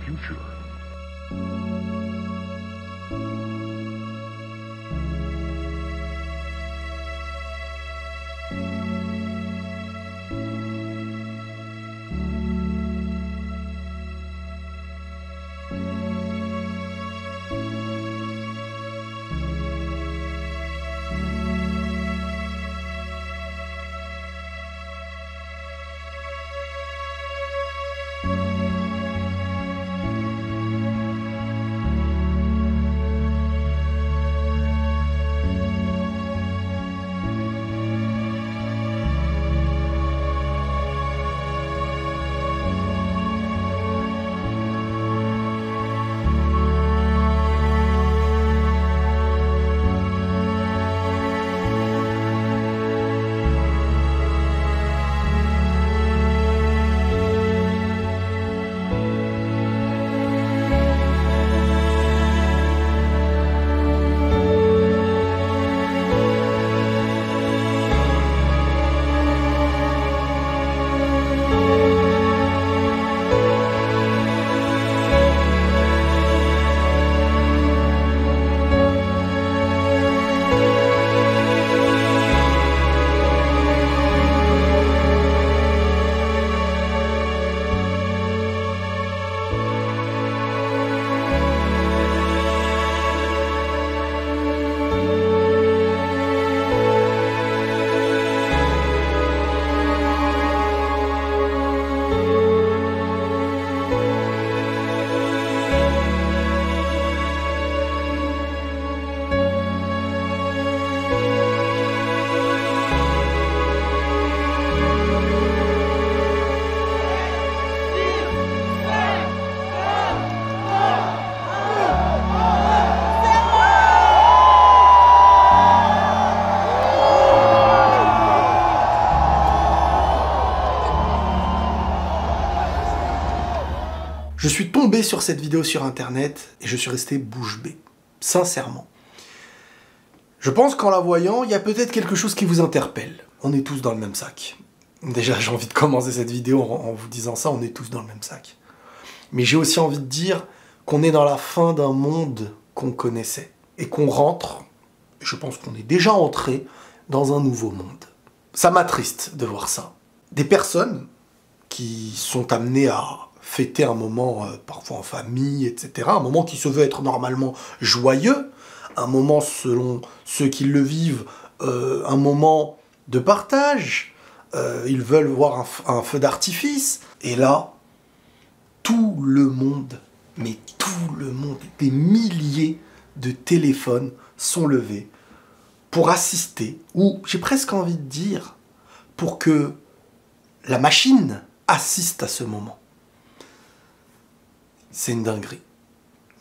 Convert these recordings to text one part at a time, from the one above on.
future. Je suis tombé sur cette vidéo sur internet et je suis resté bouche bée, sincèrement. Je pense qu'en la voyant, il y a peut-être quelque chose qui vous interpelle. On est tous dans le même sac. Déjà, j'ai envie de commencer cette vidéo en vous disant ça, on est tous dans le même sac. Mais j'ai aussi envie de dire qu'on est dans la fin d'un monde qu'on connaissait. Et qu'on rentre, je pense qu'on est déjà entré dans un nouveau monde. Ça m'attriste de voir ça. Des personnes qui sont amenées à fêter un moment, parfois en famille, etc. Un moment qui se veut être normalement joyeux, un moment selon ceux qui le vivent, un moment de partage, ils veulent voir un feu d'artifice, et là, tout le monde, mais tout le monde, des milliers de téléphones sont levés pour assister, ou j'ai presque envie de dire, pour que la machine assiste à ce moment. C'est une dinguerie.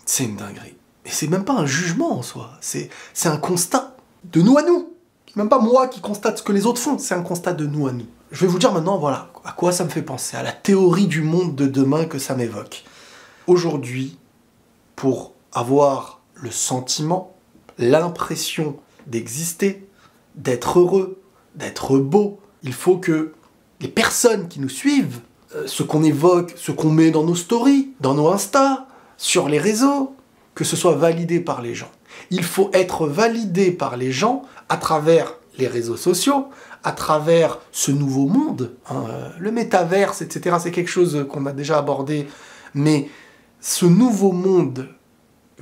C'est une dinguerie. Et c'est même pas un jugement en soi. C'est un constat de nous à nous. C'est même pas moi qui constate ce que les autres font. C'est un constat de nous à nous. Je vais vous dire maintenant, voilà, à quoi ça me fait penser. À la théorie du monde de demain que ça m'évoque. Aujourd'hui, pour avoir le sentiment, l'impression d'exister, d'être heureux, d'être beau, il faut que les personnes qui nous suivent, ce qu'on évoque, ce qu'on met dans nos stories, dans nos Insta, sur les réseaux, que ce soit validé par les gens. Il faut être validé par les gens à travers les réseaux sociaux, à travers ce nouveau monde, hein, le métaverse, etc. C'est quelque chose qu'on a déjà abordé, mais ce nouveau monde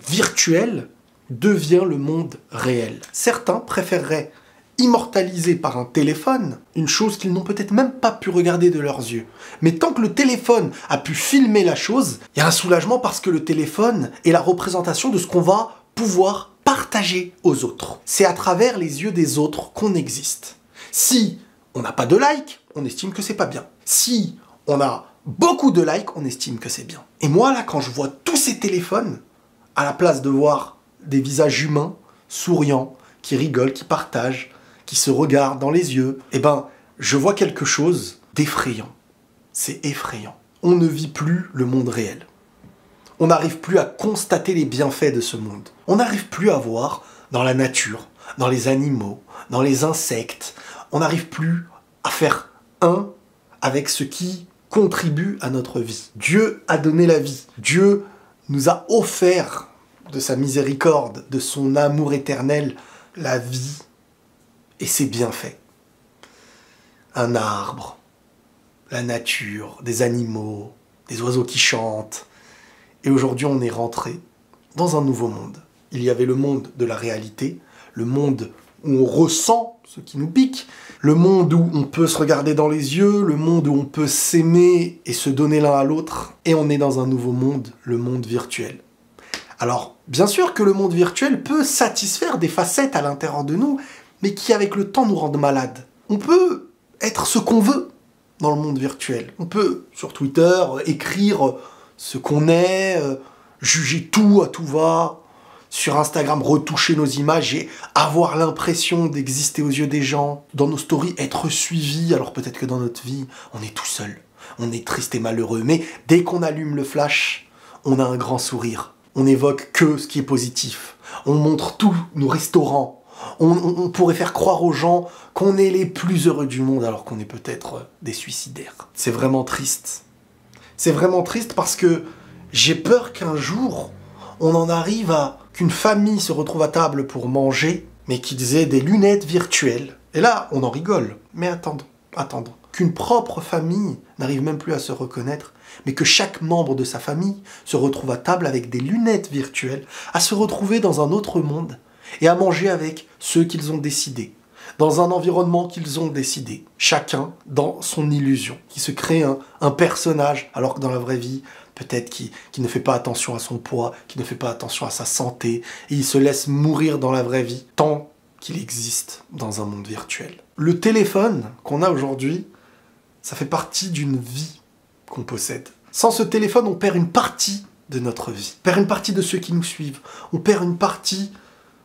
virtuel devient le monde réel. Certains préféreraient immortalisés par un téléphone, une chose qu'ils n'ont peut-être même pas pu regarder de leurs yeux. Mais tant que le téléphone a pu filmer la chose, il y a un soulagement parce que le téléphone est la représentation de ce qu'on va pouvoir partager aux autres. C'est à travers les yeux des autres qu'on existe. Si on n'a pas de likes, on estime que c'est pas bien. Si on a beaucoup de likes, on estime que c'est bien. Et moi là, quand je vois tous ces téléphones, à la place de voir des visages humains, souriants, qui rigolent, qui partagent, qui se regardent dans les yeux, eh ben, je vois quelque chose d'effrayant. C'est effrayant. On ne vit plus le monde réel. On n'arrive plus à constater les bienfaits de ce monde. On n'arrive plus à voir dans la nature, dans les animaux, dans les insectes. On n'arrive plus à faire un avec ce qui contribue à notre vie. Dieu a donné la vie. Dieu nous a offert de sa miséricorde, de son amour éternel, la vie et ses bienfaits. Un arbre, la nature, des animaux, des oiseaux qui chantent. Et aujourd'hui, on est rentré dans un nouveau monde. Il y avait le monde de la réalité, le monde où on ressent ce qui nous pique, le monde où on peut se regarder dans les yeux, le monde où on peut s'aimer et se donner l'un à l'autre. Et on est dans un nouveau monde, le monde virtuel. Alors, bien sûr que le monde virtuel peut satisfaire des facettes à l'intérieur de nous, mais qui, avec le temps, nous rendent malades. On peut être ce qu'on veut dans le monde virtuel. On peut, sur Twitter, écrire ce qu'on est, juger tout à tout va, sur Instagram, retoucher nos images et avoir l'impression d'exister aux yeux des gens, dans nos stories, être suivis, alors peut-être que dans notre vie, on est tout seul, on est triste et malheureux, mais dès qu'on allume le flash, on a un grand sourire, on n'évoque que ce qui est positif, on montre tous nos restaurants, on pourrait faire croire aux gens qu'on est les plus heureux du monde alors qu'on est peut-être des suicidaires. C'est vraiment triste. C'est vraiment triste parce que j'ai peur qu'un jour, on en arrive à qu'une famille se retrouve à table pour manger, mais qu'ils aient des lunettes virtuelles. Et là, on en rigole. Mais attendons. Qu'une propre famille n'arrive même plus à se reconnaître, mais que chaque membre de sa famille se retrouve à table avec des lunettes virtuelles, à se retrouver dans un autre monde, et à manger avec ceux qu'ils ont décidés, dans un environnement qu'ils ont décidé, chacun dans son illusion, qui se crée un personnage, alors que dans la vraie vie, peut-être qui ne fait pas attention à son poids, qui ne fait pas attention à sa santé, et il se laisse mourir dans la vraie vie, tant qu'il existe dans un monde virtuel. Le téléphone qu'on a aujourd'hui, ça fait partie d'une vie qu'on possède. Sans ce téléphone, on perd une partie de notre vie, on perd une partie de ceux qui nous suivent, on perd une partie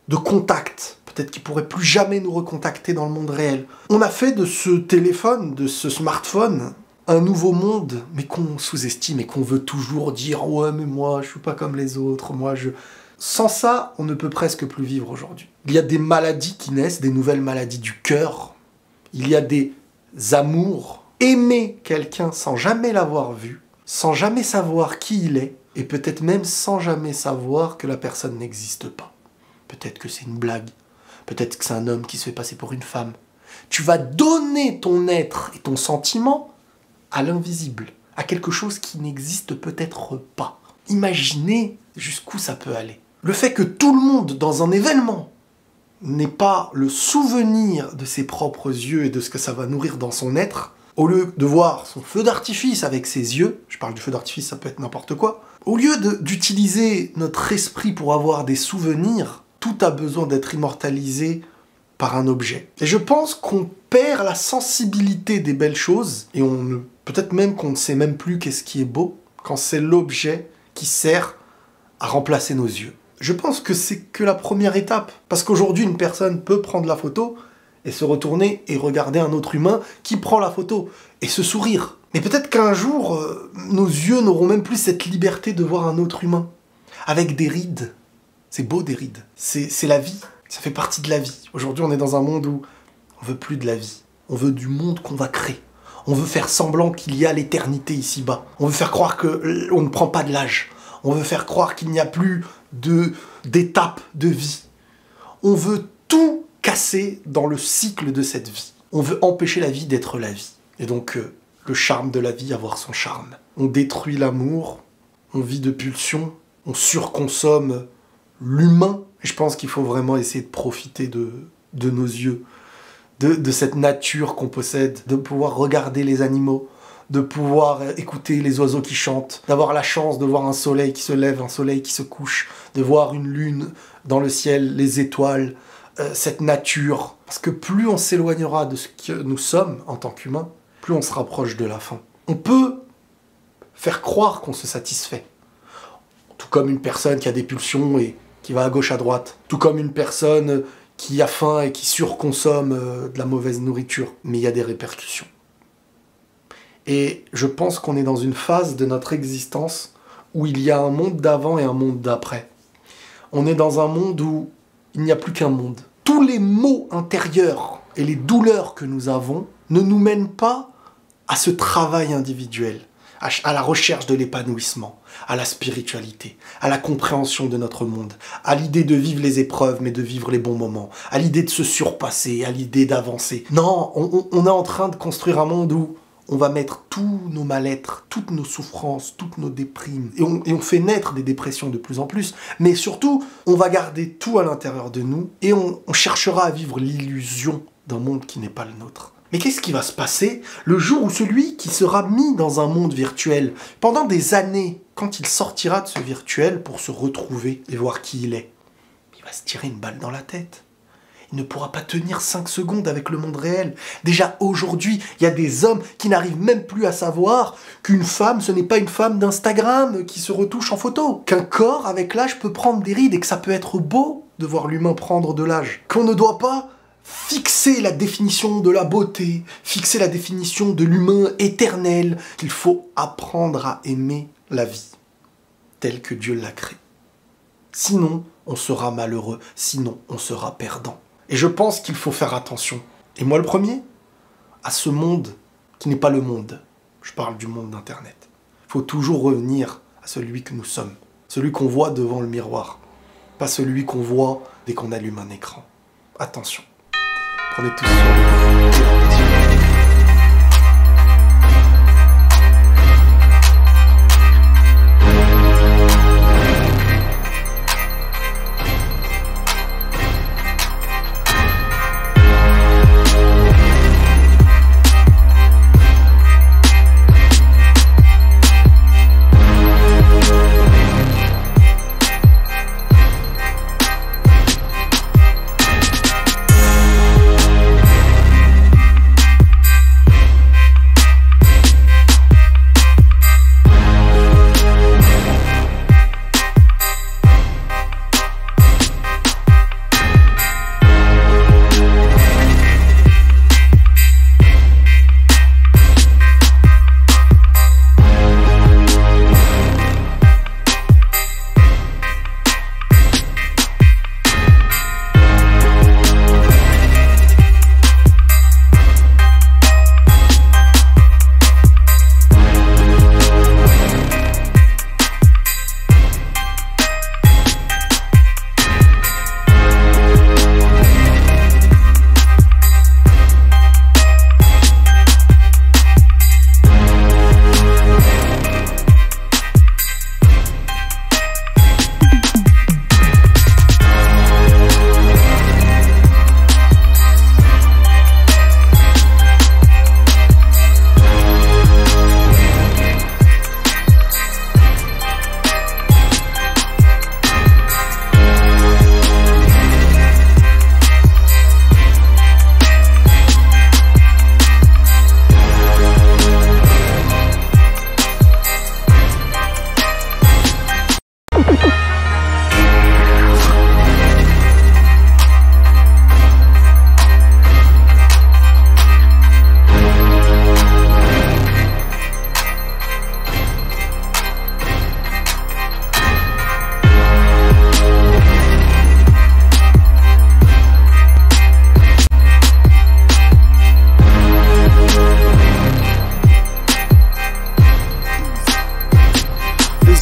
de contact, peut-être qu'ils ne pourraient plus jamais nous recontacter dans le monde réel. On a fait de ce téléphone, de ce smartphone, un nouveau monde, mais qu'on sous-estime et qu'on veut toujours dire « Ouais, mais moi, je suis pas comme les autres, moi, je... » Sans ça, on ne peut presque plus vivre aujourd'hui. Il y a des maladies qui naissent, des nouvelles maladies du cœur. Il y a des amours. Aimer quelqu'un sans jamais l'avoir vu, sans jamais savoir qui il est, et peut-être même sans jamais savoir que la personne n'existe pas. Peut-être que c'est une blague. Peut-être que c'est un homme qui se fait passer pour une femme. Tu vas donner ton être et ton sentiment à l'invisible, à quelque chose qui n'existe peut-être pas. Imaginez jusqu'où ça peut aller. Le fait que tout le monde, dans un événement, n'ait pas le souvenir de ses propres yeux et de ce que ça va nourrir dans son être, au lieu de voir son feu d'artifice avec ses yeux, je parle du feu d'artifice, ça peut être n'importe quoi, au lieu d'utiliser notre esprit pour avoir des souvenirs, tout a besoin d'être immortalisé par un objet. Et je pense qu'on perd la sensibilité des belles choses, et peut-être même qu'on ne sait même plus qu'est-ce qui est beau, quand c'est l'objet qui sert à remplacer nos yeux. Je pense que c'est que la première étape, parce qu'aujourd'hui, une personne peut prendre la photo et se retourner et regarder un autre humain qui prend la photo, et se sourire. Mais peut-être qu'un jour, nos yeux n'auront même plus cette liberté de voir un autre humain, avec des rides. C'est beau, des rides. C'est la vie. Ça fait partie de la vie. Aujourd'hui, on est dans un monde où on veut plus de la vie. On veut du monde qu'on va créer. On veut faire semblant qu'il y a l'éternité ici-bas. On veut faire croire qu'on ne prend pas de l'âge. On veut faire croire qu'il n'y a plus d'étapes de vie. On veut tout casser dans le cycle de cette vie. On veut empêcher la vie d'être la vie. Et donc, le charme de la vie, avoir son charme. On détruit l'amour, on vit de pulsions, on surconsomme l'humain. Je pense qu'il faut vraiment essayer de profiter de nos yeux, de cette nature qu'on possède, de pouvoir regarder les animaux, de pouvoir écouter les oiseaux qui chantent, d'avoir la chance de voir un soleil qui se lève, un soleil qui se couche, de voir une lune dans le ciel, les étoiles, cette nature. Parce que plus on s'éloignera de ce que nous sommes en tant qu'humains, plus on se rapproche de la fin. On peut faire croire qu'on se satisfait. Tout comme une personne qui a des pulsions et qui va à gauche à droite. Tout comme une personne qui a faim et qui surconsomme de la mauvaise nourriture. Mais il y a des répercussions. Et je pense qu'on est dans une phase de notre existence où il y a un monde d'avant et un monde d'après. On est dans un monde où il n'y a plus qu'un monde. Tous les maux intérieurs et les douleurs que nous avons ne nous mènent pas à ce travail individuel, à la recherche de l'épanouissement, à la spiritualité, à la compréhension de notre monde, à l'idée de vivre les épreuves mais de vivre les bons moments, à l'idée de se surpasser, à l'idée d'avancer. Non, on est en train de construire un monde où on va mettre tous nos mal-être, toutes nos souffrances, toutes nos déprimes. Et on fait naître des dépressions de plus en plus. Mais surtout, on va garder tout à l'intérieur de nous et on cherchera à vivre l'illusion d'un monde qui n'est pas le nôtre. Mais qu'est-ce qui va se passer le jour où celui qui sera mis dans un monde virtuel pendant des années, quand il sortira de ce virtuel pour se retrouver et voir qui il est, il va se tirer une balle dans la tête. Il ne pourra pas tenir 5 secondes avec le monde réel. Déjà aujourd'hui, il y a des hommes qui n'arrivent même plus à savoir qu'une femme, ce n'est pas une femme d'Instagram qui se retouche en photo. Qu'un corps avec l'âge peut prendre des rides et que ça peut être beau de voir l'humain prendre de l'âge. Qu'on ne doit pas fixer la définition de la beauté, fixer la définition de l'humain éternel, qu'il faut apprendre à aimer la vie telle que Dieu l'a créée. Sinon, on sera malheureux, sinon on sera perdant. Et je pense qu'il faut faire attention, et moi le premier, à ce monde qui n'est pas le monde. Je parle du monde d'Internet. Il faut toujours revenir à celui que nous sommes, celui qu'on voit devant le miroir, pas celui qu'on voit dès qu'on allume un écran. Attention, prenez tout soin de vous.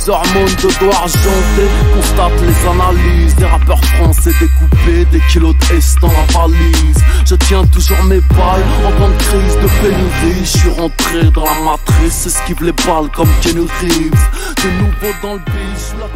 Les hormones de doigts argentés constatent les analyses des rappeurs français découpés, des kilos d'Est dans la valise. Je tiens toujours mes balles en temps de crise de pénurie. Je suis rentré dans la matrice, esquive les balles comme Keanu Reeves. De nouveau dans le beat, je suis la